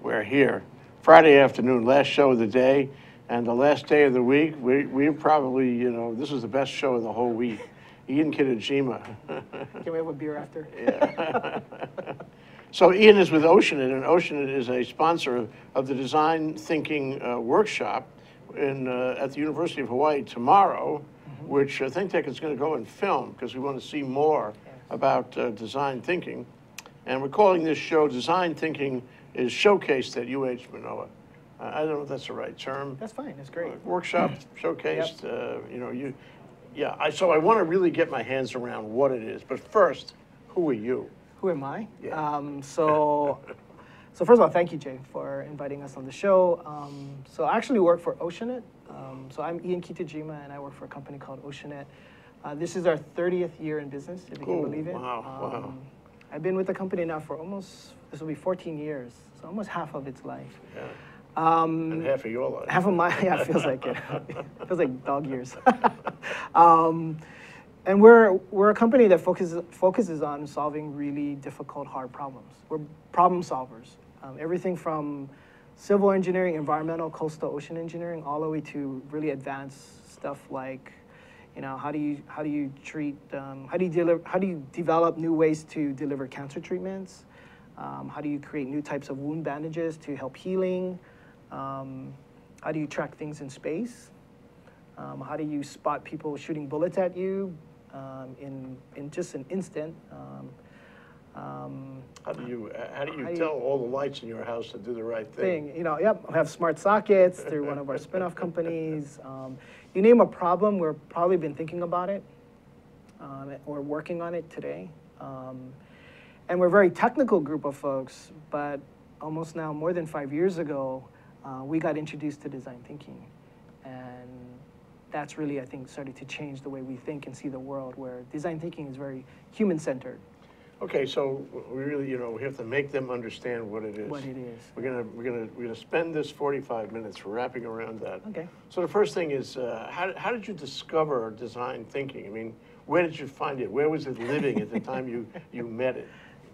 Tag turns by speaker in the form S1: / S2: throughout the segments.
S1: We're here. Friday afternoon, last show of the day, and the last day of the week. We probably, this is the best show of the whole week. Ian Kitajima.
S2: Can we have a beer after?
S1: Yeah. So Ian is with Oceanit, and Oceanit is a sponsor of the Design Thinking Workshop at the University of Hawaii tomorrow, which ThinkTech is going to go and film because we want to see more about design thinking. And we're calling this show Design Thinking is Showcased at UH Manoa. I don't know if that's the right term.
S2: That's fine. That's great.
S1: Workshop showcased. So I want to really get my hands around what it is. But first, who are you?
S2: Who am I?
S1: Yeah.
S2: So first of all, thank you, Jay, for inviting us on the show. So I actually work for Oceanit. So I'm Ian Kitajima, and I work for a company called Oceanit. This is our 30th year in business, if you can believe it.
S1: Wow.
S2: I've been with the company now for this will be 14 years, so almost half of its life.
S1: Yeah. And half of your life.
S2: Half of my, yeah, it feels like it. It feels like dog years. And we're a company that focuses on solving really difficult, hard problems. We're problem solvers. Everything from civil engineering, environmental, coastal, ocean engineering, all the way to really advanced stuff like, how do you develop new ways to deliver cancer treatments? How do you create new types of wound bandages to help healing? How do you track things in space? How do you spot people shooting bullets at you in just an instant?
S1: How do you tell all the lights in your house to do the right thing?
S2: We have smart sockets through one of our spin-off companies. You name a problem, we've probably been thinking about it or working on it today. And we're a very technical group of folks, but almost now more than 5 years ago, we got introduced to design thinking. And that's really, I think, started to change the way we think and see the world, where design thinking is very human-centered.
S1: Okay, so we really, we have to make them understand what it is.
S2: What it is.
S1: We're gonna spend this 45 minutes wrapping around that.
S2: Okay.
S1: So the first thing is, how did you discover design thinking? I mean, where did you find it? Where was it living at the time you met it?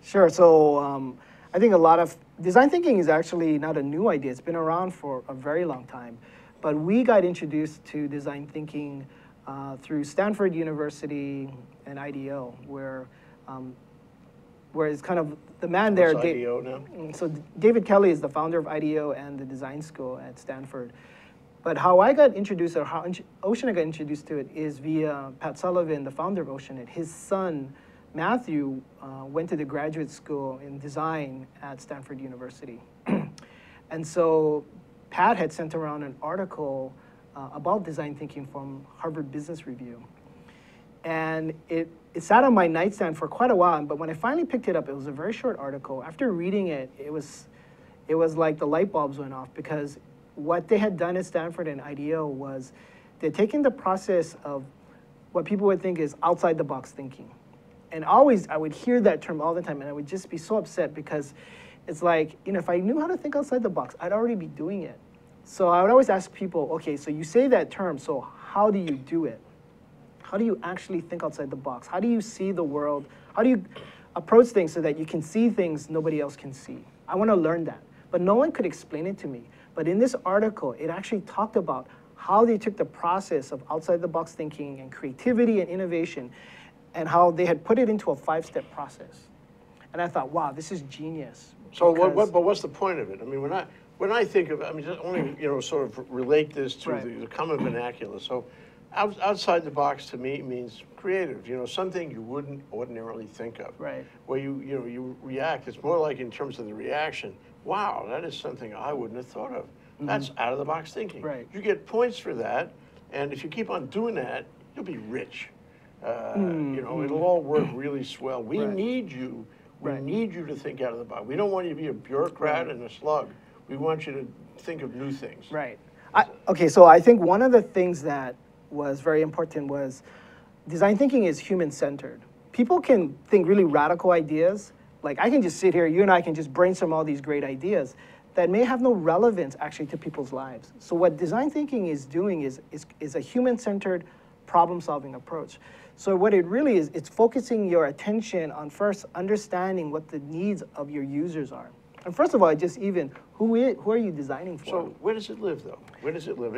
S2: Sure. So I think a lot of design thinking is actually not a new idea. It's been around for a very long time, but we got introduced to design thinking through Stanford University and IDEO, where it's kind of the man there.
S1: What's IDEO now?
S2: So David Kelly is the founder of IDEO and the design school at Stanford. But how I got introduced, or how Oceanit got introduced to it, is via Pat Sullivan, the founder of Oceanit. His son, Matthew, went to the graduate school in design at Stanford University. And so Pat had sent around an article about design thinking from Harvard Business Review. And it sat on my nightstand for quite a while, but when I finally picked it up, it was a very short article. After reading it, it was like the light bulbs went off, because what they had done at Stanford and IDEO was they'd taken the process of what people would think is outside the box thinking. And I would hear that term all the time, and I would just be so upset, because it's like, if I knew how to think outside the box, I'd already be doing it. So I would always ask people, okay, so you say that term, so how do you do it? How do you actually think outside the box? How do you see the world? How do you approach things so that you can see things nobody else can see? I want to learn that. But no one could explain it to me. But in this article, it actually talked about how they took the process of outside the box thinking and creativity and innovation, and how they had put it into a 5-step process. And I thought, wow, this is genius.
S1: So but what's the point of it? I mean, when I think of, just only, sort of relate this to the common vernacular. So outside the box to me means creative, something you wouldn't ordinarily think of.
S2: Right.
S1: Where you react, it's more like in terms of the reaction, wow, that is something I wouldn't have thought of. That's out of the box thinking.
S2: Right.
S1: You get points for that, and if you keep on doing that, you'll be rich. It'll all work really swell. We need you. We need you to think out of the box. We don't want you to be a bureaucrat and a slug. We want you to think of new things.
S2: Right. Okay, so I think one of the things that was very important was design thinking is human-centered. People can think really radical ideas. Like, I can just sit here, you and I can just brainstorm all these great ideas that may have no relevance actually to people's lives. So what design thinking is doing is a human-centered problem-solving approach. So what it really is, it's focusing your attention on first understanding what the needs of your users are. And first of all, just even who are you designing for?
S1: So where does it live, though? Where does it live?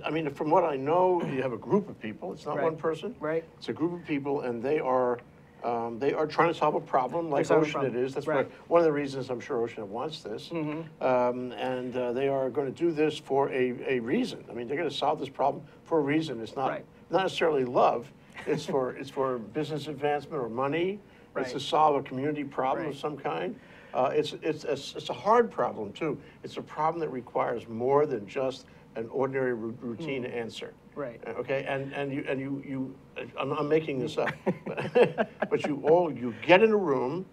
S1: I mean, from what I know, you have a group of people. It's not
S2: Right.
S1: one person.
S2: Right.
S1: It's a group of people, and they are trying to solve a problem like
S2: solving a
S1: Ocean
S2: problem.
S1: is. That's
S2: Right.
S1: one of the reasons I'm sure Ocean wants this. And they are going to do this for a reason. I mean, they're going to solve this problem for a reason. It's not
S2: Right.
S1: not necessarily love. It's for business advancement or money.
S2: Right.
S1: It's to solve a community problem
S2: Right.
S1: of some kind. It's a hard problem too. It's a problem that requires more than just an ordinary routine answer.
S2: Right.
S1: Okay, and you I'm making this up, but you get in a room,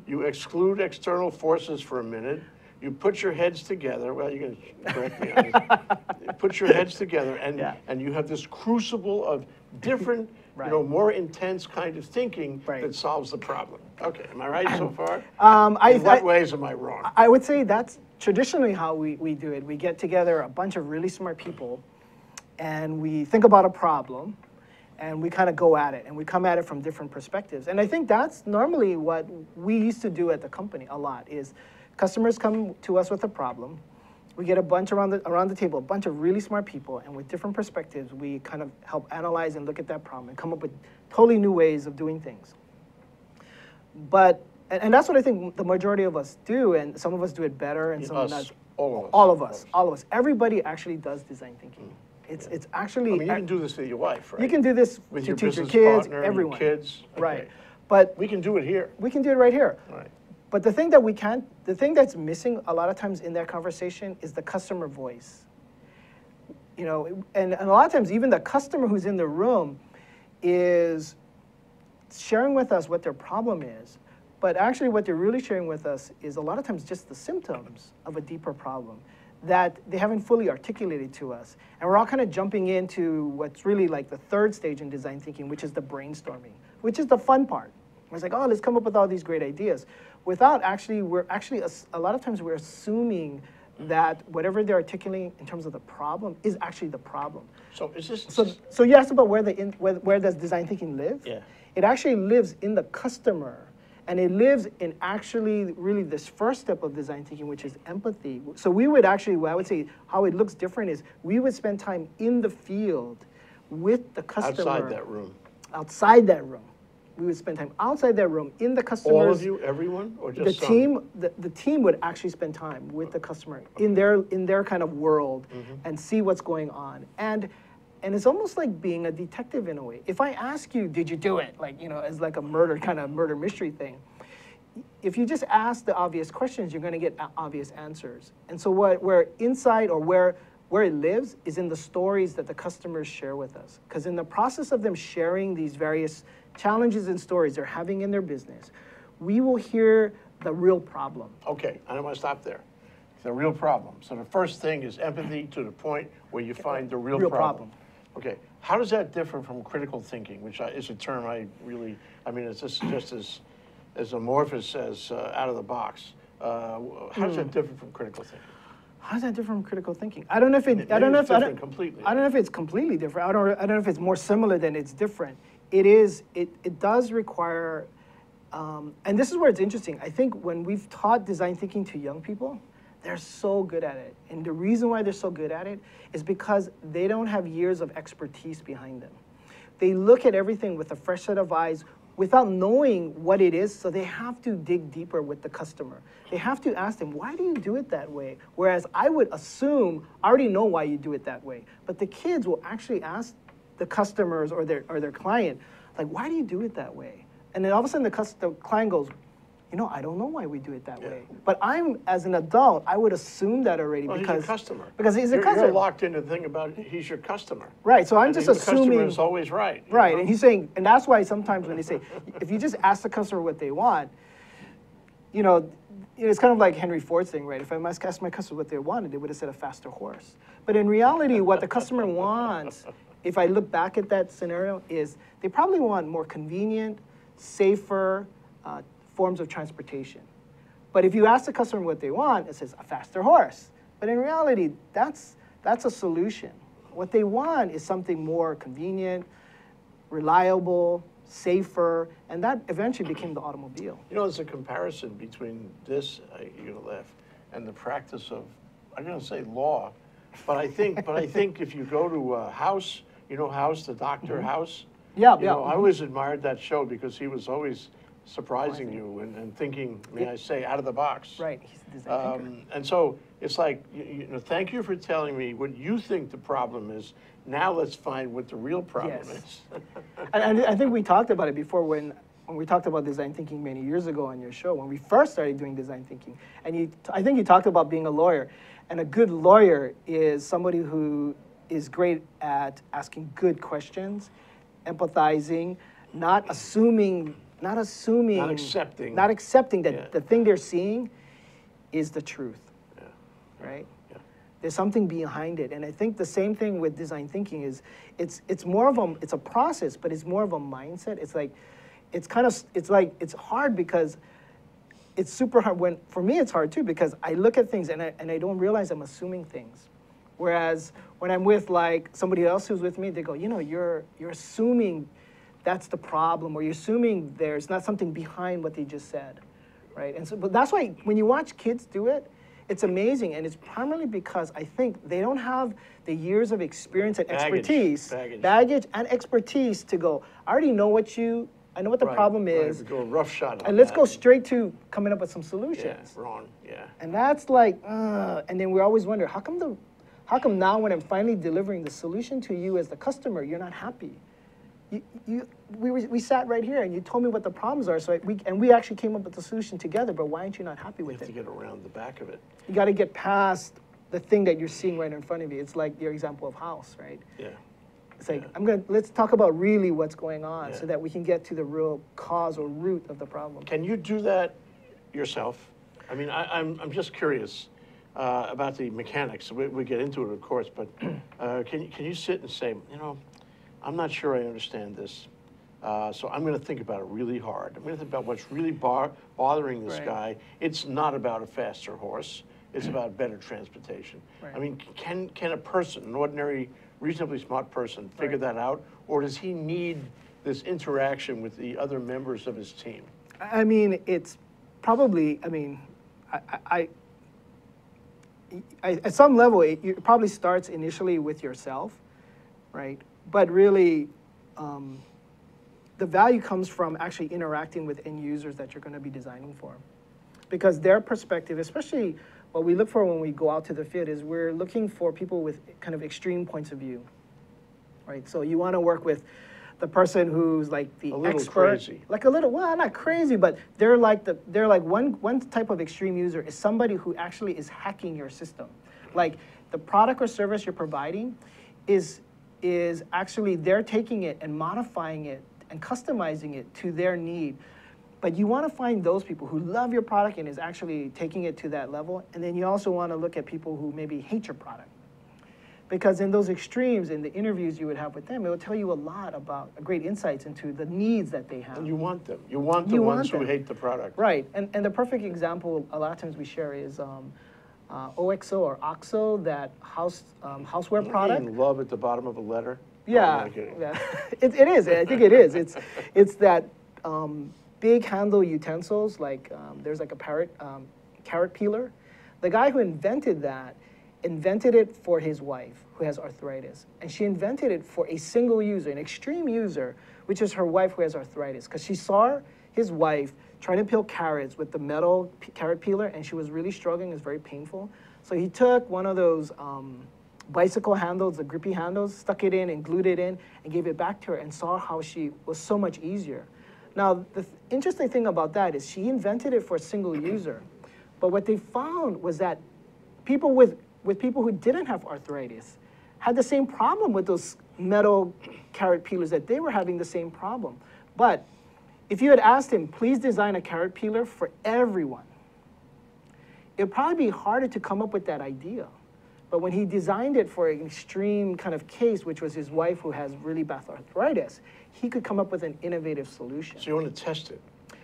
S1: you exclude external forces for a minute, you put your heads together. Well, you're going to correct me on this. You put your heads together, and you have this crucible of different,
S2: Right.
S1: more intense kind of thinking
S2: Right.
S1: that solves the problem. Okay, am I right so far?
S2: In
S1: what ways am I wrong?
S2: I would say that's traditionally how we do it. We get together a bunch of really smart people, and we think about a problem, and we kind of go at it, and we come at it from different perspectives. And I think that's normally what we used to do at the company a lot, is customers come to us with a problem. We get a bunch around the table, a bunch of really smart people, and with different perspectives, we kind of help analyze and look at that problem and come up with totally new ways of doing things. And that's what I think the majority of us do, and some of us do it better, and some of us. All of us. Everybody actually does design thinking. It's actually.
S1: I mean, you can do this with your wife, right?
S2: You can do this
S1: with
S2: to
S1: your
S2: teach your
S1: business
S2: kids,
S1: partner,
S2: everyone.
S1: your kids, okay.
S2: Right? But
S1: we can do it here.
S2: we can do it right here.
S1: Right.
S2: But the thing that's missing a lot of times in that conversation is the customer voice. And a lot of times even the customer who's in the room is sharing with us what their problem is. But actually what they're really sharing with us is a lot of times just the symptoms of a deeper problem that they haven't fully articulated to us. And we're all kind of jumping into what's really like the third stage in design thinking, which is the brainstorming, which is the fun part. It's like, oh, let's come up with all these great ideas. Without actually, a lot of times we're assuming that whatever they're articulating in terms of the problem is actually the problem.
S1: So is this?
S2: So you asked about where does design thinking live?
S1: Yeah.
S2: It actually lives in the customer, and it lives in actually really this first step of design thinking, which is empathy. So we would actually, what I would say, how it looks different is we would spend time in the field with the customer.
S1: Outside that room.
S2: Outside that room. We would spend time outside that room in the customers.
S1: All of you, everyone, or just
S2: the
S1: some?
S2: team? The team would actually spend time with the customer in their kind of world and see what's going on. And it's almost like being a detective in a way. If I ask you, did you do it? Like, as like a murder mystery thing. If you just ask the obvious questions, you're going to get obvious answers. And so where inside or where it lives is in the stories that the customers share with us. Because in the process of them sharing these various challenges and stories they're having in their business, we will hear the real problem.
S1: Okay, I don't want to stop there. The real problem. So the first thing is empathy to the point where you find the real problem. Okay, how does that differ from critical thinking, which is a term it's just as amorphous as out of the box. How does that differ from critical thinking?
S2: How does that differ from critical thinking? I don't know if
S1: completely.
S2: I don't know if it's completely different. I don't know if it's more similar than it's different. It does require, and this is where it's interesting. I think when we've taught design thinking to young people, they're so good at it. And the reason why they're so good at it is because they don't have years of expertise behind them. They look at everything with a fresh set of eyes without knowing what it is, so they have to dig deeper with the customer. They have to ask them, why do you do it that way? Whereas I would assume, I already know why you do it that way. But the kids will actually ask the customers or their client, like, why do you do it that way? And then all of a sudden the client goes, I don't know why we do it that way. But as an adult, I would assume that already because
S1: he's your customer.
S2: Because he's a customer.
S1: You're locked into the thing about he's your customer.
S2: Right, so I'm just assuming.
S1: The customer is always right.
S2: Right, and he's saying, and that's why sometimes when they say, if you just ask the customer what they want, it's kind of like Henry Ford's thing, right? If I asked my customer what they wanted, they would have said a faster horse. But in reality, what the customer wants, if I look back at that scenario, is they probably want more convenient, safer forms of transportation. But if you ask the customer what they want, it says a faster horse. But in reality, that's a solution. What they want is something more convenient, reliable, safer, and that eventually became the automobile.
S1: You know, there's a comparison between this, you're gonna laugh, and the practice of, I'm gonna say law, but I think if you go to House, you know House, the Dr. House?
S2: Yeah,
S1: You know, I always admired that show because he was always surprising you and thinking, may I say, out of the box.
S2: Right, he's a design thinker.
S1: And so it's like, you know, thank you for telling me what you think the problem is. Now let's find what the real problem is.
S2: And I think we talked about it before when we talked about design thinking many years ago on your show, when we first started doing design thinking. And I think you talked about being a lawyer. And a good lawyer is somebody who is great at asking good questions, empathizing, not accepting that the thing they're seeing is the truth, right? Yeah. There's something behind it, and I think the same thing with design thinking is it's more of it's a process, but it's more of a mindset. It's hard because it's super hard. For me it's hard too because I look at things and I don't realize I'm assuming things, whereas when I'm with like somebody else who's with me, they go, you know, you're assuming that's the problem, or you're assuming there's not something behind what they just said, right? And so, but that's why when you watch kids do it, it's amazing, and it's primarily because I think they don't have the years of experience and expertise, baggage and expertise to go, I already know I know what the problem is.
S1: Right, go a rough shot on
S2: and let's
S1: that.
S2: go straight to coming up with some solutions.
S1: Yeah, wrong, yeah.
S2: And that's like, and then we always wonder, how come now when I'm finally delivering the solution to you as the customer, you're not happy? We sat right here and you told me what the problems are, so we actually came up with the solution together, but why aren't you not happy with it?
S1: You have to get around the back of it.
S2: You got to get past the thing that you're seeing right in front of you. It's like your example of House, right?
S1: Yeah.
S2: It's like, let's talk about really what's going on so that we can get to the real cause or root of the problem.
S1: Can you do that yourself? I mean, I'm just curious about the mechanics. We get into it, of course, but can you sit and say, you know, I'm not sure I understand this, so I'm going to think about it really hard. I'm going to think about what's really bothering this guy. It's not about a faster horse. It's about better transportation. Right. I mean, can a person, an ordinary, reasonably smart person, figure that out, or does he need this interaction with the other members of his team?
S2: I mean, it's probably. I mean, I at some level, it probably starts initially with yourself, right? But really, the value comes from actually interacting with end users that you're going to be designing for. Because their perspective, especially what we look for when we go out to the field, is we're looking for people with kind of extreme points of view, right? So you want to work with the person who's like the expert,
S1: crazy.
S2: Like a little, well, not crazy, but they're like one type of extreme user is somebody who actually is hacking your system. Like the product or service you're providing is actually they're taking it and modifying it and customizing it to their need. But you want to find those people who love your product and is actually taking it to that level. And then you also want to look at people who maybe hate your product. Because in those extremes, in the interviews you would have with them, it will tell you a lot about great insights into the needs that they have.
S1: And you want them. You want the ones who hate the product.
S2: Right. And the perfect example a lot of times we share is OXO or OXO, that houseware product.
S1: In love at the bottom of a letter?
S2: Yeah. Yeah. It is. I think it is. It's that big handle utensils, like there's like a carrot peeler. The guy who invented that invented it for his wife who has arthritis. And she invented it for a single user, an extreme user, which is her wife who has arthritis. Because she saw his wife trying to peel carrots with the metal carrot peeler, and she was really struggling. It was very painful. So he took one of those bicycle handles, the grippy handles, stuck it in and glued it in and gave it back to her and saw how she was so much easier. Now, the interesting thing about that is she invented it for a single user. But what they found was that people with people who didn't have arthritis had the same problem with those metal carrot peelers, that they were having the same problem. But if you had asked him, please design a carrot peeler for everyone, it would probably be harder to come up with that idea. But when he designed it for an extreme kind of case, which was his wife who has really bad arthritis, he could come up with an innovative solution.
S1: So you want to test it.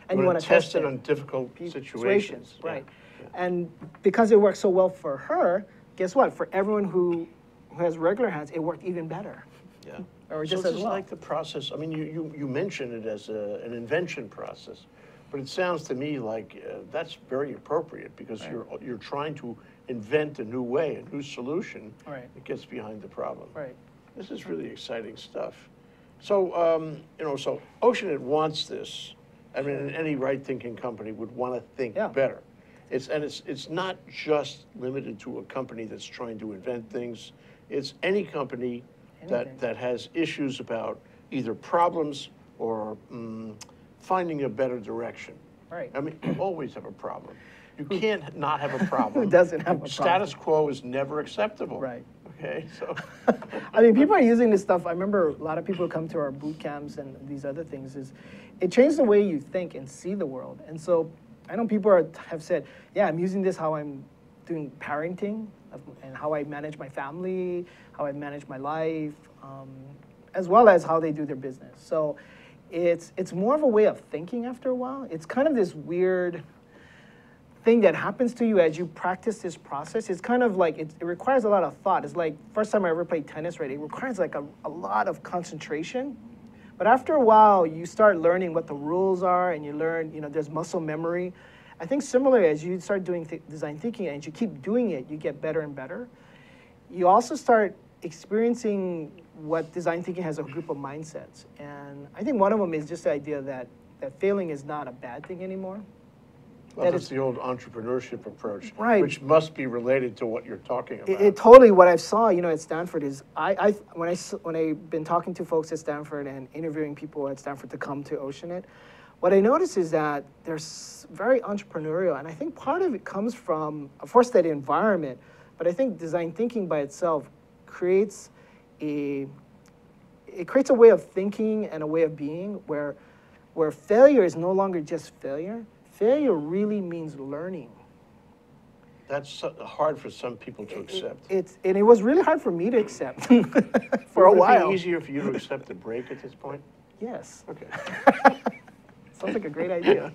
S2: And you want to test it
S1: on difficult situations.
S2: Right. Yeah. And because it worked so well for her, guess what? For everyone who has regular hands, it worked even better.
S1: Yeah.
S2: or
S1: So
S2: just
S1: this
S2: as
S1: is
S2: well.
S1: like the process, I mean, you mention it as an invention process, but it sounds to me like that's very appropriate because you're trying to invent a new way, a new solution that gets behind the problem.
S2: Right.
S1: This is really exciting stuff. So, so Oceanit wants this. I mean, any right-thinking company would want to think better. It's not just limited to a company that's trying to invent things. It's any company that has issues about either problems or finding a better direction.
S2: Right.
S1: I mean, you always have a problem. You can't not have a problem.
S2: Who doesn't have a problem?
S1: Status quo is never acceptable.
S2: Right.
S1: Okay, so.
S2: I mean, people are using this stuff. I remember a lot of people come to our boot camps and these other things. It changed the way you think and see the world. And so I know people have said, yeah, I'm using this how I'm doing parenting and how I manage my family, how I manage my life, as well as how they do their business. So it's more of a way of thinking after a while. It's kind of this weird thing that happens to you as you practice this process. It's kind of like, it requires a lot of thought. It's like, first time I ever played tennis, right? It requires like a lot of concentration. But after a while, you start learning what the rules are and you learn, there's muscle memory. I think similarly, as you start doing design thinking and you keep doing it, you get better and better. You also start experiencing what design thinking has a group of mindsets. And I think one of them is just the idea that failing is not a bad thing anymore.
S1: Well, that's the old entrepreneurship approach,
S2: right,
S1: which must be related to what you're talking about.
S2: It totally, what I saw, at Stanford is, when I've been talking to folks at Stanford and interviewing people at Stanford to come to Oceanit, what I notice is that they're very entrepreneurial, and I think part of it comes from, of course, that environment, but I think design thinking by itself creates a way of thinking and a way of being where failure is no longer just failure. Failure really means learning.
S1: That's hard for some people to accept.
S2: And it was really hard for me to accept for a while.
S1: Would it be easier for you to accept a break at this point?
S2: Yes.
S1: Okay.
S2: Sounds like a great idea.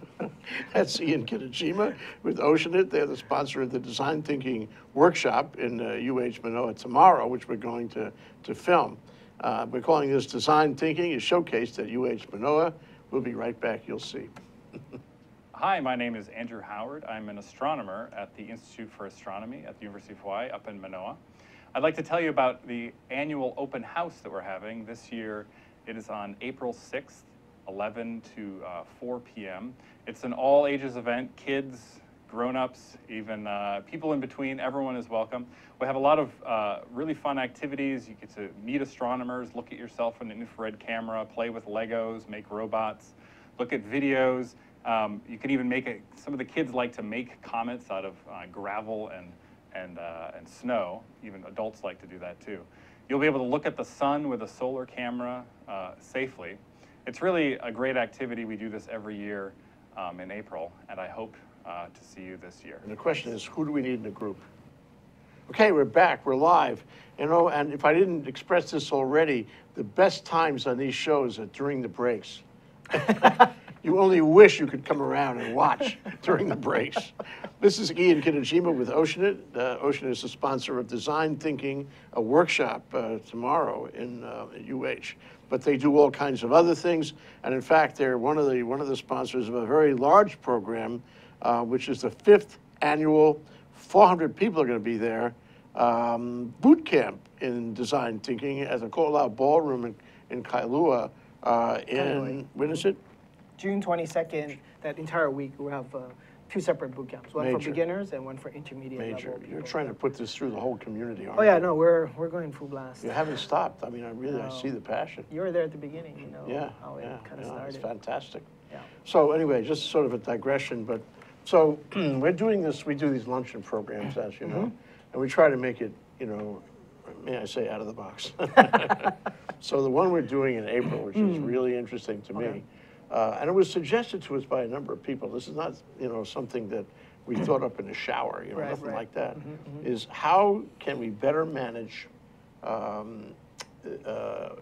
S1: That's Ian Kitajima with Oceanit. They're the sponsor of the Design Thinking Workshop in UH Manoa tomorrow, which we're going to film. We're calling this Design Thinking, is showcased at UH Manoa. We'll be right back, you'll see.
S3: Hi, my name is Andrew Howard. I'm an astronomer at the Institute for Astronomy at the University of Hawaii up in Manoa. I'd like to tell you about the annual open house that we're having. This year it is on April 6th, 11 to 4 p.m. It's an all ages event, kids, grown-ups, even people in between, everyone is welcome. We have a lot of really fun activities. You get to meet astronomers, look at yourself in an infrared camera, play with Legos, make robots, look at videos. You can even make some of the kids like to make comets out of gravel and snow. Even adults like to do that too. You'll be able to look at the sun with a solar camera safely. It's really a great activity. We do this every year in April, and I hope to see you this year.
S1: And the question is, who do we need in the group? Okay, we're back, we're live. And if I didn't express this already, the best times on these shows are during the breaks. You only wish you could come around and watch during the breaks. This is Ian Kitajima with Oceanit. Oceanit is a sponsor of Design Thinking, a workshop tomorrow in UH. But they do all kinds of other things, and in fact, they're one of the sponsors of a very large program, which is the 5th annual. 400 people are going to be there. Boot camp in design thinking at the Ko'olau Ballroom in Kailua. When is it?
S2: June 22nd, that entire week, we'll have 2 separate boot camps, one for beginners and one for intermediate level people.
S1: You're trying to put this through the whole community, aren't
S2: you? Oh yeah,
S1: you?
S2: no, we're going full blast.
S1: You haven't stopped. I mean, I see the passion.
S2: You were there at the beginning, how it kind of started.
S1: It's fantastic.
S2: Yeah.
S1: So anyway, just sort of a digression, but so we're doing this, we do these luncheon programs, as you know, and we try to make it, may I say, out of the box. So the one we're doing in April, which is really interesting to me, and it was suggested to us by a number of people. This is not, something that we thought up in a shower, nothing like that. Is how can we better manage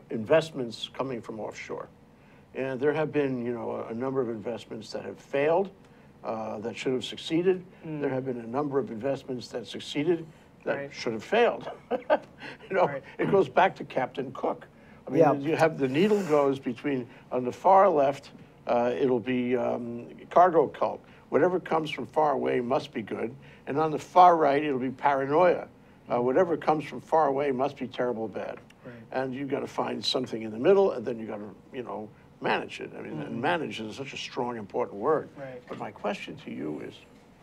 S1: investments coming from offshore? And there have been, a number of investments that have failed, that should have succeeded. There have been a number of investments that succeeded that should have failed. It goes back to Captain Cook. I mean,
S2: Yeah.
S1: you have the needle goes between, on the far left, it'll be cargo cult. Whatever comes from far away must be good. And on the far right, it'll be paranoia. Whatever comes from far away must be terrible bad.
S2: Right.
S1: And you've got to find something in the middle, and then you've got to, manage it. I mean, and manage is such a strong, important word.
S2: Right.
S1: But my question to you is,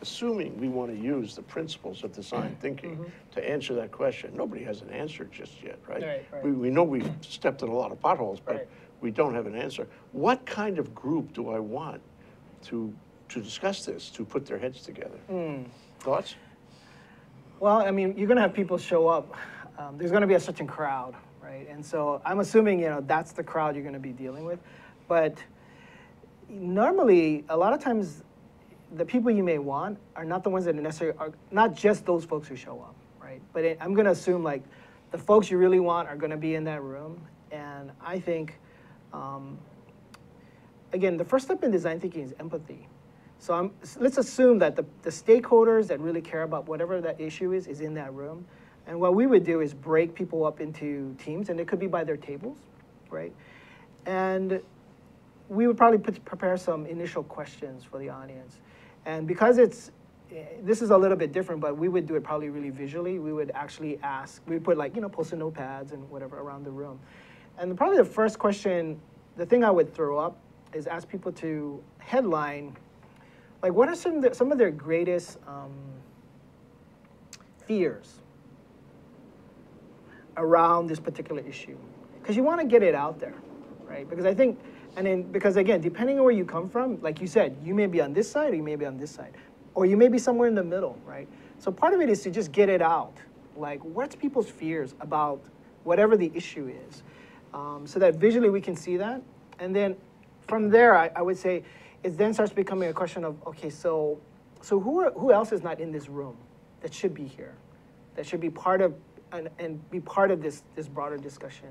S1: assuming we want to use the principles of design thinking to answer that question, nobody has an answer just yet, right?
S2: Right.
S1: We know we've stepped in a lot of potholes, but
S2: Right.
S1: we don't have an answer. What kind of group do I want to discuss this, to put their heads together? Thoughts?
S2: Well, I mean, you're going to have people show up. There's going to be a certain crowd, right? And so I'm assuming, that's the crowd you're going to be dealing with. But normally, a lot of times, the people you may want are not the ones that necessarily are not just those folks who show up, right? But I'm going to assume like the folks you really want are going to be in that room. And I think, again, the first step in design thinking is empathy. So let's assume that the stakeholders that really care about whatever that issue is in that room. And what we would do is break people up into teams, and it could be by their tables, right? And we would probably prepare some initial questions for the audience. And because this is a little bit different, but we would do it probably really visually. We would actually ask, we would put like, post-it notepads and whatever around the room. And probably the first question, the thing I would throw up is ask people to headline, like what are some of their greatest fears around this particular issue? Because you want to get it out there, right? Because I think, because again, depending on where you come from, like you said, you may be on this side or you may be on this side. Or you may be somewhere in the middle, right? So part of it is to just get it out. Like, what's people's fears about whatever the issue is? So that visually we can see that. And then from there, I would say, it then starts becoming a question of, okay, so who else is not in this room that should be here? That should be part of, and be part of this broader discussion.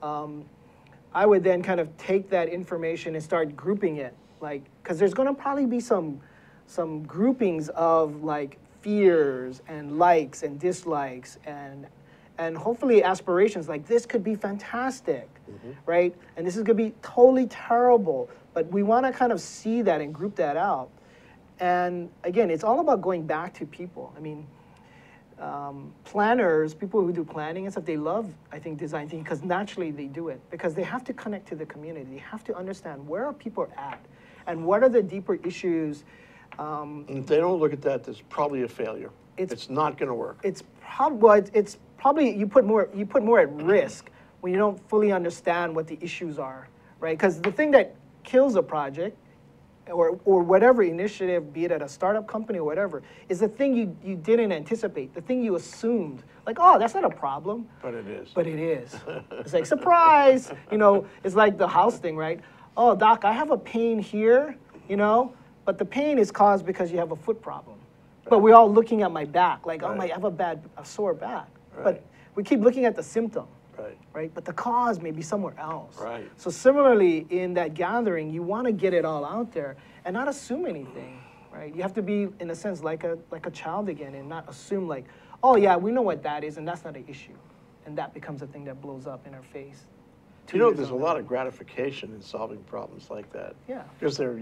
S2: I would then kind of take that information and start grouping it, like, because there's going to probably be some groupings of like fears and likes and dislikes and hopefully aspirations, like this could be fantastic, right? And this is going to be totally terrible, but we want to kind of see that and group that out. And again, it's all about going back to people. I mean, planners, people who do planning and stuff, they love, I think, design thinking because naturally they do it because they have to connect to the community. They have to understand where are people at and what are the deeper issues.
S1: And if they don't look at that, there's probably a failure. It's not going to work.
S2: It's probably you put more at risk when you don't fully understand what the issues are, right? Because the thing that kills a project or whatever initiative, be it at a startup company or whatever, is the thing you didn't anticipate, the thing you assumed. Like, oh, that's not a problem.
S1: But it is.
S2: But it is. It's like, surprise! It's like the house thing, right? Oh, doc, I have a pain here, but the pain is caused because you have a foot problem. Right. But we're all looking at my back, like, oh, I have a sore back. Right. But we keep looking at the symptom. Right? But the cause may be somewhere else.
S1: Right.
S2: So similarly, in that gathering, you want to get it all out there and not assume anything, right? You have to be, in a sense, like a child again and not assume like, oh yeah, we know what that is and that's not an issue. And that becomes a thing that blows up in our face.
S1: There's a lot of gratification in solving problems like that.
S2: Yeah.
S1: Because they're,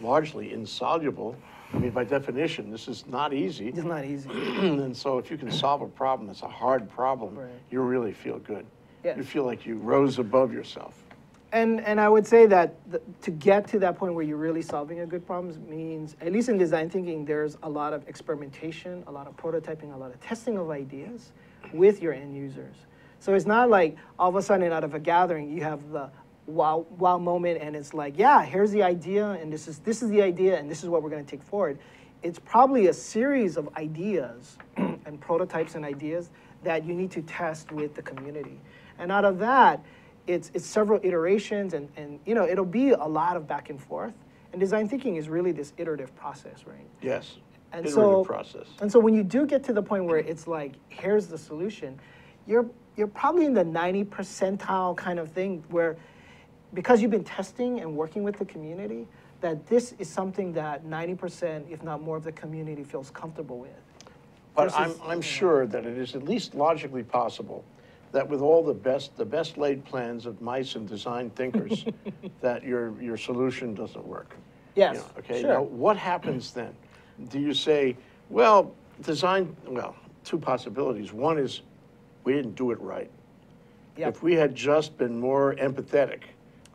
S1: largely insoluble. I mean, by definition, this is not easy.
S2: It's not easy.
S1: And so if you can solve a problem that's a hard problem, you really feel good.
S2: Yeah.
S1: You feel like you rose above yourself.
S2: And I would say that to get to that point where you're really solving a good problem means, at least in design thinking, there's a lot of experimentation, a lot of prototyping, a lot of testing of ideas with your end users. So it's not like all of a sudden out of a gathering, you have the wow moment and it's like, yeah, here's the idea and this is the idea and this is what we're going to take forward. It's probably a series of ideas and prototypes and ideas that you need to test with the community. And out of that, it's several iterations and it'll be a lot of back and forth. And design thinking is really this iterative process, right?
S1: Yes,
S2: and
S1: iterative process.
S2: And so when you do get to the point where it's like, here's the solution, you're probably in the 90th percentile kind of thing where, because you've been testing and working with the community, that this is something that 90%, if not more, of the community feels comfortable with.
S1: But I'm sure that it is at least logically possible that with all the best laid plans of mice and design thinkers, that your solution doesn't work.
S2: Yes,
S1: You know, okay,
S2: sure.
S1: now what happens then? Do you say, well, two possibilities. One is we didn't do it right.
S2: Yep.
S1: If we had just been more empathetic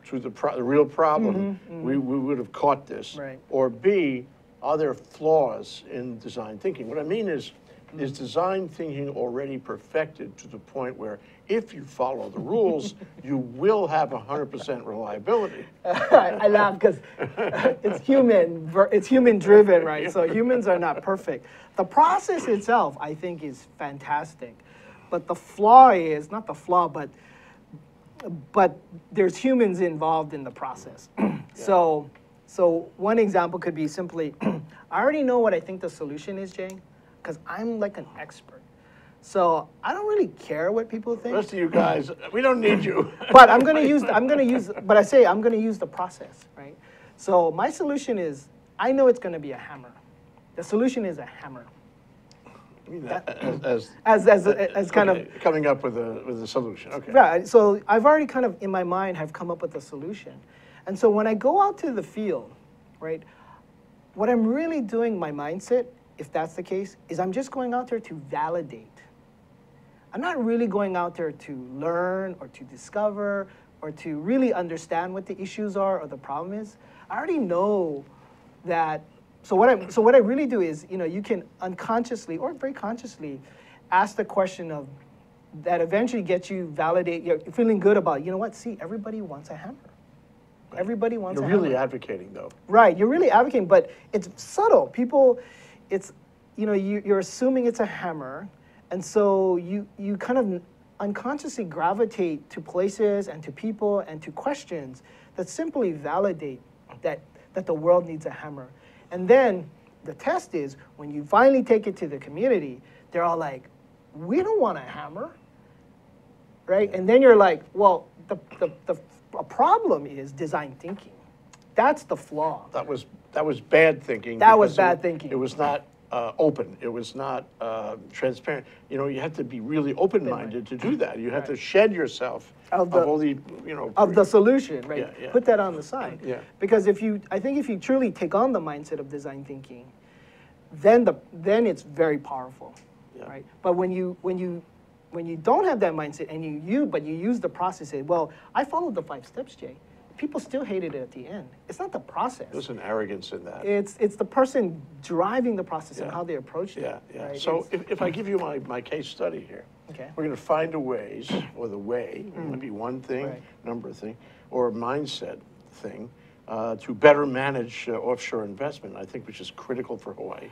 S1: to the real problem, we would have caught this.
S2: Right.
S1: Or B, are there flaws in design thinking? What I mean is design thinking already perfected to the point where if you follow the rules, you will have 100% reliability?
S2: I laugh because it's human driven, right? So humans are not perfect. The process itself, I think, is fantastic. But the flaw is, not the flaw, but there's humans involved in the process. So one example could be simply, I already know what I think the solution is, Jay, because I'm like an expert. So I don't really care what people think.
S1: The rest of you guys, we don't need you.
S2: But I'm gonna use the process, right? So my solution is, I know it's gonna be a hammer. The solution is a hammer.
S1: I mean,
S2: As kind of
S1: coming up with a solution. Okay.
S2: right. So I've already kind of in my mind have come up with a solution, and so when I go out to the field, right, what I'm really doing, my mindset, if that's the case, is I'm just going out there to validate. I'm not really going out there to learn or to discover or to really understand what the issues are or the problem is. I already know that. So what I really do is, you can unconsciously or very consciously ask the question of that eventually gets you you're feeling good about, see, everybody wants a hammer.
S1: Right.
S2: Everybody wants a hammer.
S1: You're really advocating, though.
S2: Right, you're really advocating, but it's subtle. People, you're assuming it's a hammer, and so you kind of unconsciously gravitate to places and to people and to questions that simply validate that the world needs a hammer. And then the test is, when you finally take it to the community, they're all like, we don't want a hammer, right? And then you're like, well, the problem is design thinking. That's the flaw.
S1: That was bad thinking.
S2: That was bad thinking.
S1: It was not open. It was not transparent. You have to be really open-minded to do that. You have to shed yourself of all the,
S2: of the solution, right?
S1: Yeah, yeah.
S2: Put that on the side.
S1: Yeah.
S2: Because I think if you truly take on the mindset of design thinking, then it's very powerful,
S1: Yeah.
S2: right? But when you don't have that mindset and you use the process, say, well, I followed the 5 steps, Jay. People still hated it at the end. It's not the process.
S1: There's an arrogance in that.
S2: It's the person driving the process and
S1: Yeah.
S2: how they approached
S1: Yeah,
S2: it.
S1: yeah.
S2: Right?
S1: So if I give you my case study here,
S2: Okay.
S1: we're going to find a ways, or the way, maybe one thing,
S2: Right.
S1: number of thing, or a mindset thing, to better manage offshore investment, I think, which is critical for Hawaii,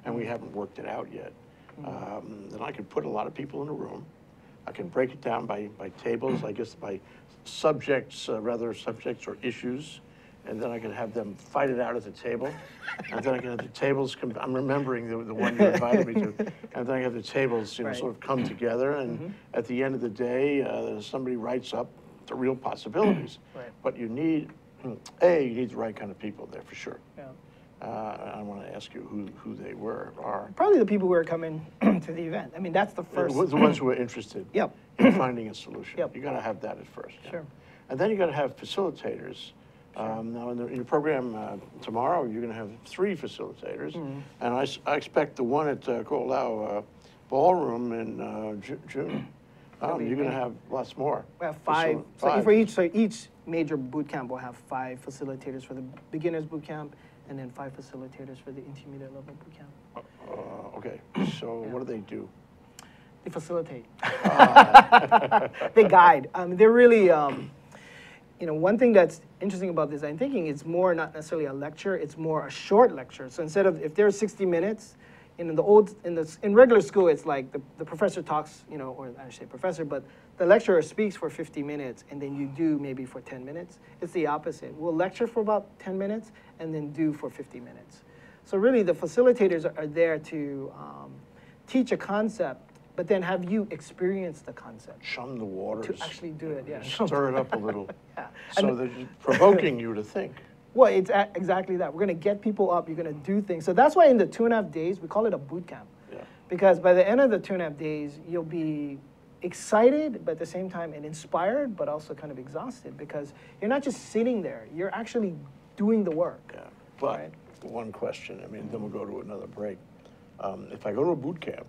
S1: and we haven't worked it out yet. Then I could put a lot of people in a room. I can break it down by tables, I guess by subjects or issues, and then I can have them fight it out at the table, and then I can have the tables I'm remembering the one you invited me to, and then I have the tables,
S2: Right.
S1: sort of come together, and at the end of the day, somebody writes up the real possibilities.
S2: Right.
S1: But you need the right kind of people there for sure.
S2: Yeah.
S1: I want to ask you who they are.
S2: Probably the people who are coming to the event. I mean, that's the first.
S1: The ones who are interested
S2: Yep.
S1: in finding a solution.
S2: Yep.
S1: You got to have that at first. Yeah.
S2: Sure.
S1: And then you got to have facilitators. Now, in your program tomorrow, you're going to have 3 facilitators, and I expect the one at Ko'olau Ballroom in June. You're going to have lots more.
S2: We have 5. So each major boot camp will have 5 facilitators for the beginners boot camp, and then 5 facilitators for the intermediate level boot camp.
S1: Okay. So what do they do?
S2: They facilitate. They guide. They're really, one thing that's interesting about design thinking is more not necessarily a lecture, it's more a short lecture. So instead of, if there's 60 minutes, in regular school, it's like the professor talks, or I should say professor, but the lecturer speaks for 50 minutes, and then you do maybe for 10 minutes. It's the opposite. We'll lecture for about 10 minutes, and then do for 50 minutes. So really, the facilitators are there to teach a concept, but then have you experience the concept.
S1: Shun the waters.
S2: To actually do it, yeah.
S1: Stir it up a little.
S2: Yeah.
S1: So that you're provoking you to think.
S2: Well, it's exactly that. We're going to get people up. You're going to do things. So that's why in the 2.5 days, we call it a boot camp.
S1: Yeah.
S2: Because by the end of the 2.5 days, you'll be excited, but at the same time, and inspired, but also kind of exhausted, because you're not just sitting there, you're actually doing the work.
S1: Yeah, but
S2: right?
S1: one question, I mean, then we'll go to another break. If I go to a boot camp,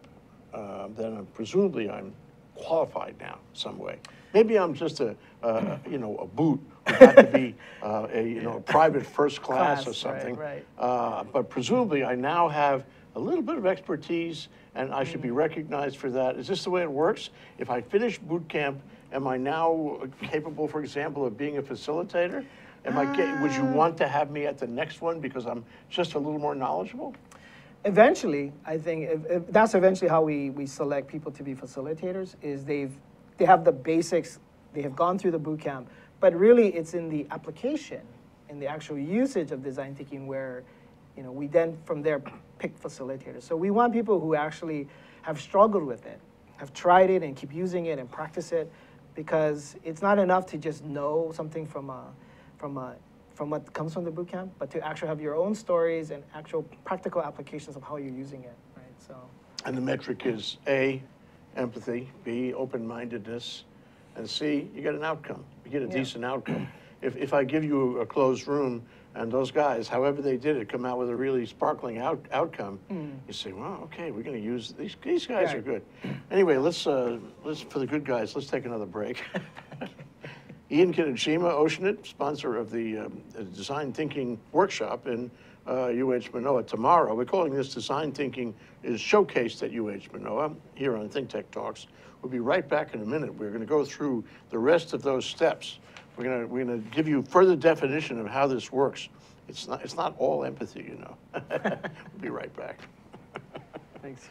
S1: then presumably I'm qualified now some way. Maybe I'm just a boot who got to be a private first class or something.
S2: Right.
S1: But presumably I now have a little bit of expertise, and I should be recognized for that. Is this the way it works? If I finish boot camp, am I now capable, for example, of being a facilitator? Would you want to have me at the next one because I'm just a little more knowledgeable?
S2: Eventually, I think if that's eventually how we select people to be facilitators, is they have the basics, they have gone through the boot camp, but really it's in the application, in the actual usage of design thinking where, we then from there pick facilitators. So we want people who actually have struggled with it, have tried it and keep using it and practice it, because it's not enough to just know something from what comes from the boot camp, but to actually have your own stories and actual practical applications of how you're using it, right? So.
S1: And the metric is A, empathy, B, open-mindedness, and C, you get an outcome. You get a decent outcome. If I give you a closed room and those guys, however they did it, come out with a really sparkling outcome, you say, well, okay, we're going to use these guys are good. Anyway, let's for the good guys, let's take another break. Ian Kitajima, Oceanit, sponsor of the Design Thinking Workshop in UH Manoa tomorrow. We're calling this Design Thinking is Showcased at UH Manoa here on ThinkTech Talks. We'll be right back in a minute. We're going to go through the rest of those steps. We're going to give you further definition of how this works. It's not all empathy, We'll be right back.
S2: Thanks.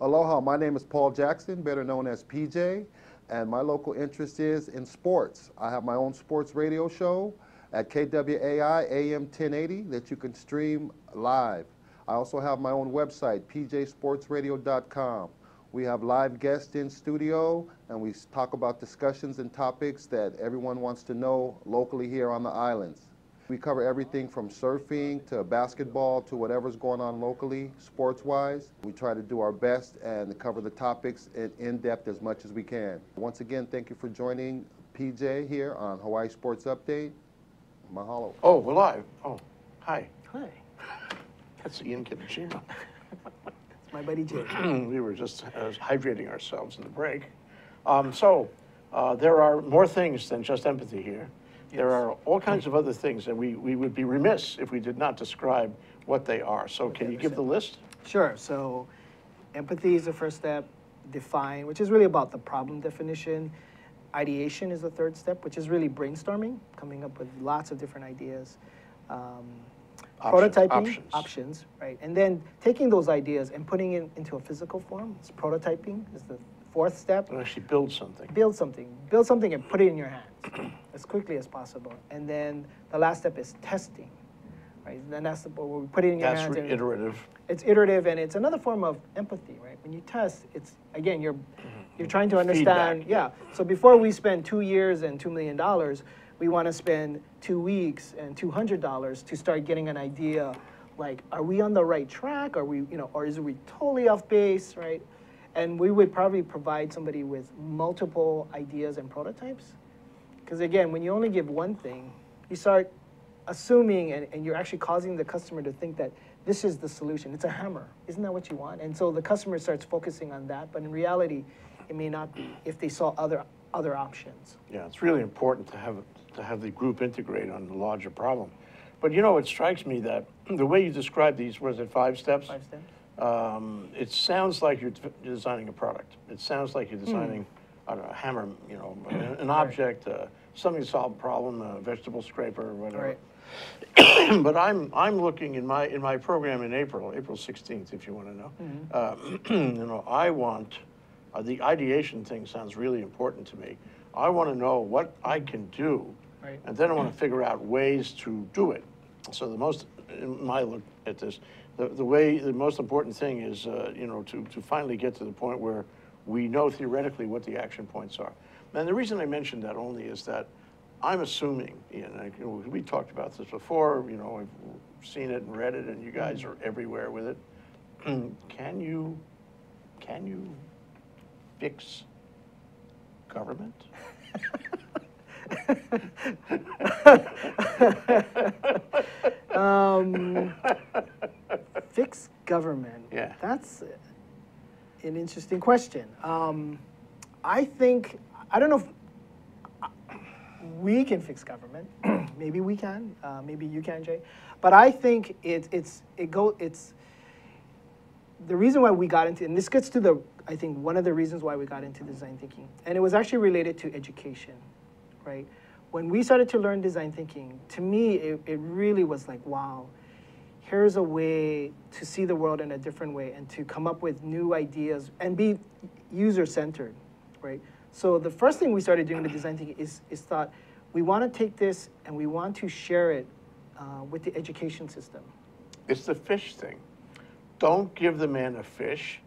S4: Aloha, my name is Paul Jackson, better known as PJ, and my local interest is in sports. I have my own sports radio show at KWAI AM 1080 that you can stream live. I also have my own website, pjsportsradio.com. We have live guests in studio, and we talk about discussions and topics that everyone wants to know locally here on the islands. We cover everything from surfing to basketball to whatever's going on locally, sports-wise. We try to do our best and cover the topics in depth as much as we can. Once again, thank you for joining PJ here on Hawaii Sports Update. Mahalo.
S1: Oh, we're live. Oh, hi.
S2: Hi.
S1: That's Ian Kitajima.
S2: It's my buddy Jay.
S1: We were just hydrating ourselves in the break. There are more things than just empathy here. There are all kinds of other things, and we would be remiss if we did not describe what they are. So can you give the list?
S2: Sure. So empathy is the first step. Define, which is really about the problem definition. Ideation is the third step, which is really brainstorming, coming up with lots of different ideas. Prototyping, options, right? And then taking those ideas and putting it into a physical form. It's prototyping is the fourth step.
S1: And actually build something.
S2: Build something and put it in your hands as quickly as possible. And then the last step is testing, right? Then that's the where we put it in your hands.
S1: That's iterative.
S2: It's iterative, and it's another form of empathy, right? When you test, it's again you're trying to understand.
S1: Feedback.
S2: Yeah. So before we spend 2 years and $2 million, we want to spend 2 weeks and $200 to start getting an idea, like, are we on the right track? Are we, or is we totally off base, right? And we would probably provide somebody with multiple ideas and prototypes. Because again, when you only give one thing, you start assuming and you're actually causing the customer to think that this is the solution. It's a hammer. Isn't that what you want? And so the customer starts focusing on that, but in reality, it may not be if they saw other options.
S1: Yeah, it's really important to have the group integrate on the larger problem. But it strikes me that the way you describe these, was it 5 steps?
S2: 5 steps.
S1: It sounds like you're designing a product. It sounds like you're designing, I don't know, a hammer, an object, something to solve a problem, a vegetable scraper or whatever.
S2: Right.
S1: But I'm looking in my program in April 16th, if you want to know. I want the ideation thing sounds really important to me. I want to know what I can do,
S2: right.
S1: And then I want to figure out ways to do it. So in my look at this, the most important thing is to finally get to the point where we know theoretically what the action points are. And the reason I mentioned that only is that I'm assuming, Ian, we talked about this before, I've seen it and read it, and you guys are everywhere with it. Can you fix Government?
S2: Fix government.
S1: Yeah.
S2: That's an interesting question. I think, I don't know if we can fix government. Maybe we can. Maybe you can, Jay. But I think it's the reason why we got into, and this gets to I think one of the reasons why we got into design thinking, and it was actually related to education, right? When we started to learn design thinking, to me, it really was like, wow, here's a way to see the world in a different way and to come up with new ideas and be user-centered, right? So the first thing we started doing with design thinking is thought, we want to take this and we want to share it with the education system.
S1: It's the fish thing. Don't give the man a fish.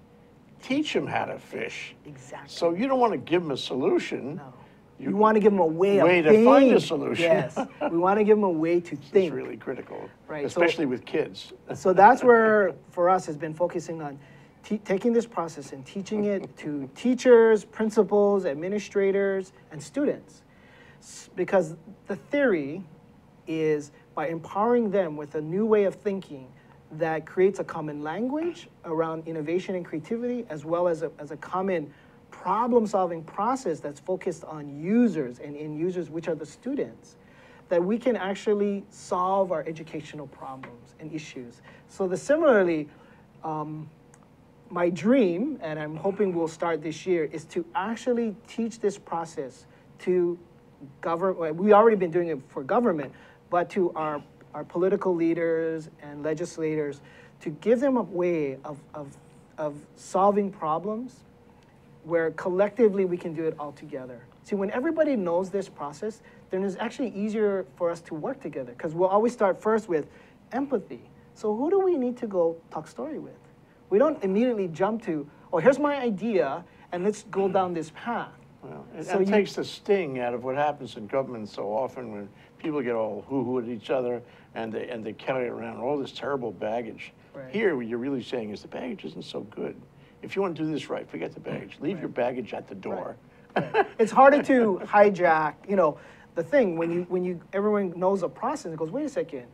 S1: Teach him how to fish.
S2: Exactly.
S1: So you don't want to give him a solution.
S2: No. You want to give them a way
S1: to find a solution.
S2: Yes. We want to give them a way to think.
S1: It's really critical,
S2: right?
S1: Especially with kids.
S2: So that's where, for us, has been focusing on taking this process and teaching it to teachers, principals, administrators, and students. Because the theory is by empowering them with a new way of thinking that creates a common language around innovation and creativity, as well as a common problem-solving process that's focused on users and end users, which are the students, that we can actually solve our educational problems and issues. So similarly, my dream, and I'm hoping we'll start this year, is to actually teach this process to government. We've already been doing it for government, but to our political leaders and legislators, to give them a way of solving problems where collectively we can do it all together. See, when everybody knows this process, then it's actually easier for us to work together, because we'll always start first with empathy. So who do we need to go talk story with? We don't immediately jump to, oh, here's my idea, and let's go down this path.
S1: Well, it takes the sting out of what happens in government so often when people get all hoo-hoo at each other and they carry around all this terrible baggage.
S2: Right.
S1: Here, what you're really saying is the baggage isn't so good. If you want to do this right, forget the baggage. Leave your baggage at the door.
S2: Right. It's harder to hijack, the thing when everyone knows a process and goes, wait a second,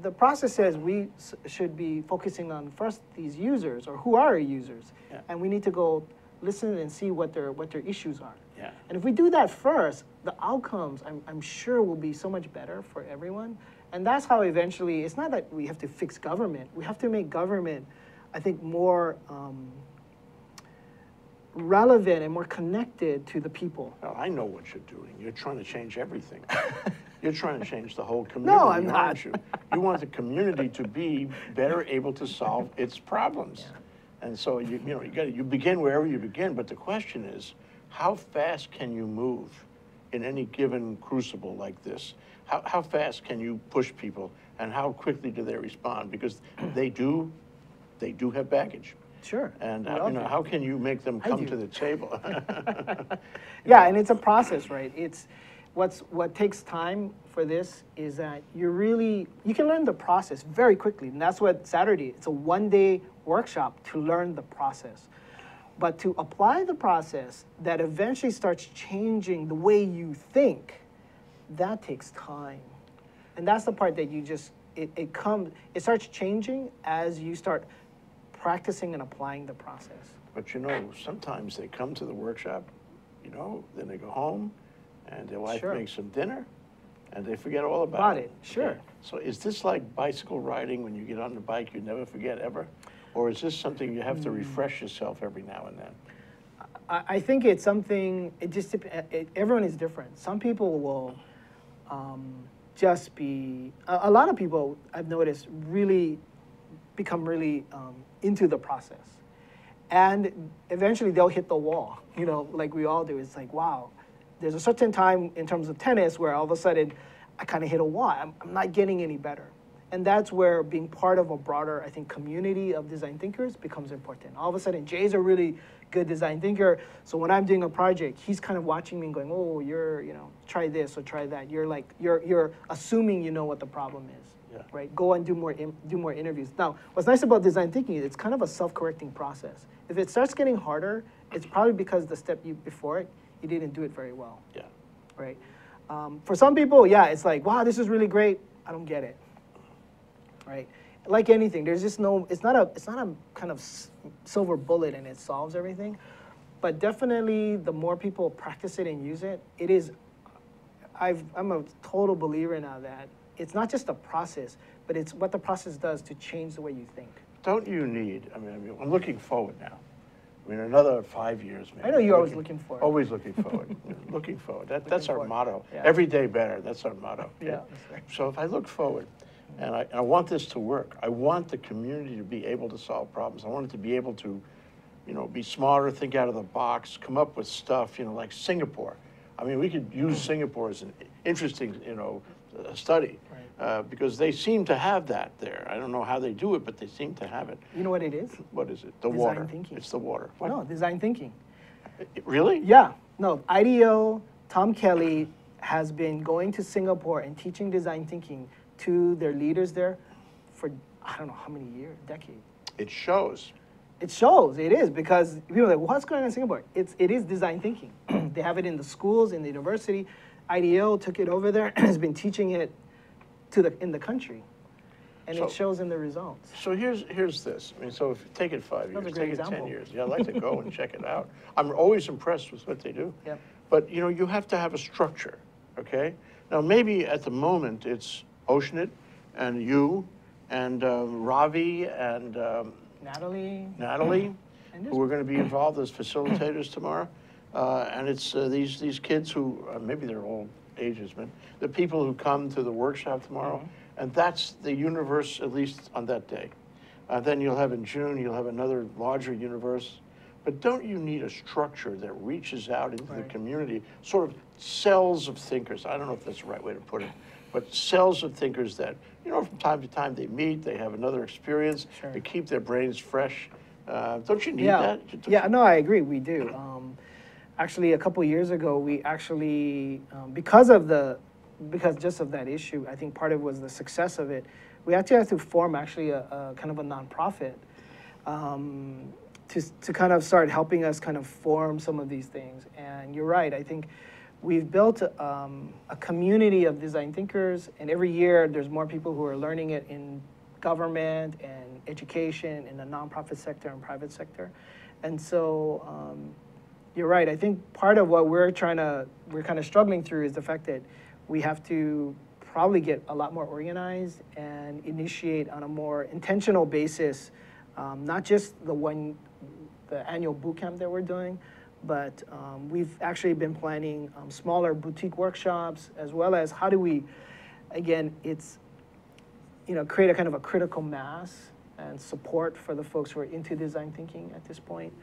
S2: the process says we should be focusing on first these users, or who are our users, and we need to go listen and see what their issues are.
S1: Yeah.
S2: And if we do that first, the outcomes I'm sure will be so much better for everyone. And that's how eventually, it's not that we have to fix government. We have to make government, I think, more relevant and more connected to the people.
S1: Well, I know what you're doing. You're trying to change everything. You're trying to change the whole community,
S2: No, I'm
S1: aren't
S2: not.
S1: you? You want the community to be better able to solve its problems.
S2: Yeah.
S1: And so you begin wherever you begin, but the question is, how fast can you move in any given crucible like this? How fast can you push people, and how quickly do they respond? Because they do have baggage.
S2: Sure.
S1: And how can you make them come to the table?
S2: Yeah, and it's a process, right? What takes time for this is that you can learn the process very quickly, and that's what Saturday, it's a one-day workshop to learn the process. But to apply the process that eventually starts changing the way you think, that takes time. And that's the part that it starts changing as you start practicing and applying the process.
S1: But sometimes they come to the workshop, then they go home, and their wife makes them dinner, and they forget all about it.
S2: Sure.
S1: Okay. So is this like bicycle riding? When you get on the bike, you never forget ever? Or is this something you have to refresh yourself every now and then?
S2: I think it's something, everyone is different. Some people will just be, a lot of people I've noticed really become really into the process. And eventually they'll hit the wall, like we all do. It's like, wow, there's a certain time in terms of tennis where all of a sudden I kind of hit a wall. I'm not getting any better. And that's where being part of a broader, I think, community of design thinkers becomes important. All of a sudden, Jay's a really good design thinker. So when I'm doing a project, he's kind of watching me and going, oh, try this or try that. You're assuming you know what the problem is.
S1: Yeah.
S2: right? Go and do more interviews. Now, what's nice about design thinking is it's kind of a self-correcting process. If it starts getting harder, it's probably because the step before it, you didn't do it very well.
S1: Yeah.
S2: Right? For some people, yeah, it's like, wow, this is really great. I don't get it. Right? Like anything, there's just no. It's not a kind of silver bullet and it solves everything. But definitely, the more people practice it and use it, it is. I'm a total believer now that it's not just a process, but it's what the process does to change the way you think.
S1: Don't you need, I mean, I'm looking forward now. I mean, another 5 years, maybe.
S2: I know you're always looking forward.
S1: Always looking forward. Looking forward. That's our
S2: forward.
S1: motto.
S2: Yeah.
S1: Every day better. That's our motto.
S2: Yeah, that's right.
S1: So if I look forward, and I want this to work, I want the community to be able to solve problems. I want it to be able to, be smarter, think out of the box, come up with stuff, like Singapore. I mean, we could use Singapore as an interesting, study.
S2: Right.
S1: Because they seem to have that there. I don't know how they do it, but they seem to have it.
S2: You know what it is?
S1: What is it? The
S2: Design
S1: water.
S2: thinking.
S1: It's the water. What?
S2: No, design thinking.
S1: Really?
S2: Yeah. No, IDEO, Tom Kelly has been going to Singapore and teaching design thinking to their leaders there for I don't know how many years, decades.
S1: It shows.
S2: It shows, it is, because people are like, what's going on in Singapore? It is design thinking. They have it in the schools, in the university. IDEO took it over there and has been teaching it in the country. And
S1: So-
S2: it shows in the results.
S1: So here's this. I mean, so if take it 5
S2: That was
S1: years,
S2: a great
S1: take it 10
S2: example.
S1: years. Yeah, I'd like to go and check it out. I'm always impressed with what they do.
S2: Yep.
S1: But you have to have a structure, okay? Now maybe at the moment it's Oceanit and you and Ravi and
S2: Natalie. And
S1: who are going to be involved as facilitators tomorrow. And it's these kids who, maybe they're all ages, but the people who come to the workshop tomorrow, and that's the universe, at least on that day. Then you'll have in June, you'll have another larger universe. But don't you need a structure that reaches out into the
S2: Right.
S1: community, sort of cells of thinkers? I don't know if that's the right way to put it, but cells of thinkers that, from time to time they meet, they have another experience,
S2: Sure.
S1: they keep their brains fresh. Don't you need
S2: Yeah,
S1: that? Don't
S2: yeah.
S1: you-
S2: No, I agree. We do. Actually, a couple years ago, we actually, because just of that issue, I think part of it was the success of it. We actually had to form actually a kind of a nonprofit to kind of start helping us kind of form some of these things. And you're right. I think we've built a community of design thinkers, and every year there's more people who are learning it in government and education, in the nonprofit sector and private sector. And so you're right. I think part of what we're kind of struggling through is the fact that we have to probably get a lot more organized and initiate on a more intentional basis, not just the annual boot camp that we're doing, but we've actually been planning smaller boutique workshops, as well as how do we, again, it's, create a kind of a critical mass and support for the folks who are into design thinking at this point.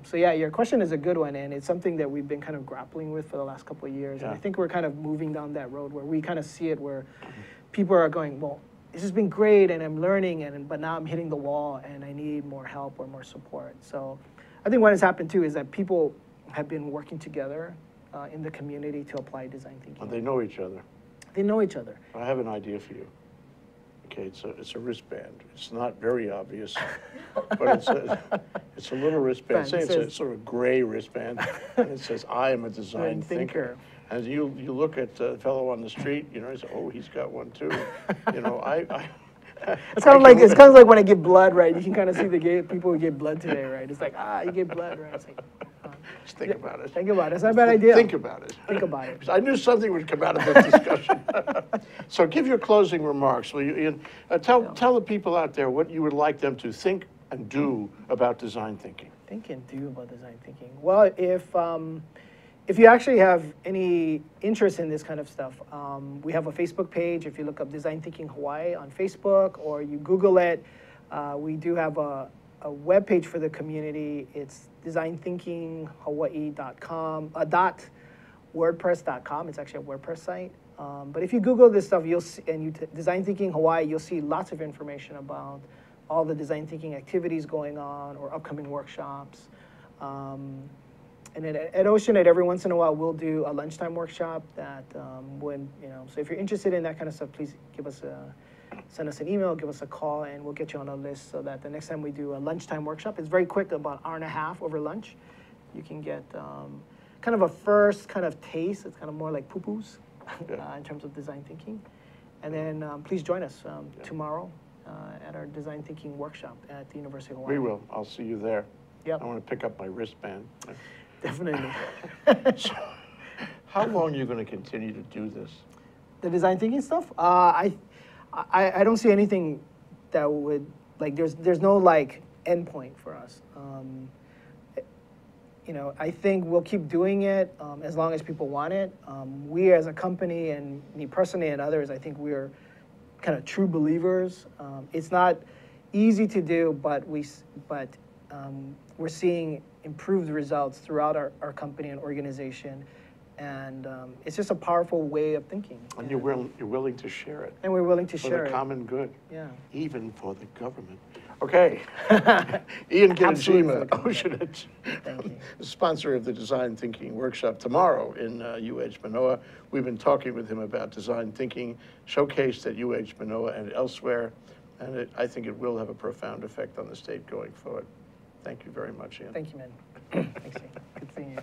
S2: So yeah, your question is a good one, and it's something that we've been kind of grappling with for the last couple of years.
S1: Yeah.
S2: And I think we're kind of moving down that road where we kind of see it where people are going, well, this has been great, and I'm learning, but now I'm hitting the wall, and I need more help or more support. So I think what has happened too is that people have been working together in the community to apply design thinking.
S1: And they know each other.
S2: They know each other.
S1: I have an idea for you. Okay, it's a wristband. It's not very obvious, but it's a little wristband. Say it's a sort of gray wristband, and it says, "I am a design thinker." And you look at the fellow on the street, you say, "Oh, he's got one too."
S2: It's kind of like when I give blood, right? You can kind of see the people who give blood today, right? It's like, you give blood, right? It's like,
S1: Just think about it.
S2: think about it. It's not a bad idea.
S1: Think about it.
S2: Think about it.
S1: Because I knew something would come out of this discussion. So give your closing remarks. Will you, Ian? Tell the people out there what you would like them to think and do about design thinking.
S2: Think and do about design thinking. Well, if you actually have any interest in this kind of stuff, we have a Facebook page. If you look up Design Thinking Hawaii on Facebook, or you Google it, we do have a web page for the community. It's designthinkinghawaii.com, .wordpress.com. It's actually a WordPress site. But if you Google this stuff, you'll see, and you Design Thinking Hawaii, you'll see lots of information about all the design thinking activities going on or upcoming workshops. And then at Oceanit, every once in a while, we'll do a lunchtime workshop that so if you're interested in that kind of stuff, please give us send us an email, give us a call, and we'll get you on a list so that the next time we do a lunchtime workshop, it's very quick, about an hour and a half over lunch. You can get kind of a first kind of taste. It's kind of more like poo-poos in terms of design thinking. And then please join us tomorrow at our design thinking workshop at the University of Hawaii.
S1: We will. I'll see you there.
S2: Yep.
S1: I want to pick up my wristband.
S2: Definitely.
S1: So, how long are you going to continue to do this?
S2: The design thinking stuff? I don't see anything that would, like, there's no, like, end point for us. You know, I think we'll keep doing it as long as people want it. We as a company, and me personally and others, I think we're kind of true believers. It's not easy to do, but we're seeing improved results throughout our company and organization. And it's just a powerful way of thinking.
S1: And you're willing to share it.
S2: And we're willing to share
S1: For
S2: it.
S1: the common good.
S2: Yeah.
S1: Even for the government. Okay. Ian Kitajima, Oceanit, sponsor of the Design Thinking Workshop tomorrow in UH Manoa. We've been talking with him about design thinking, showcased at UH Manoa and elsewhere, and I think it will have a profound effect on the state going forward. Thank you very much, Ian.
S2: Thank you, man. Thanks, Ian. Good seeing you.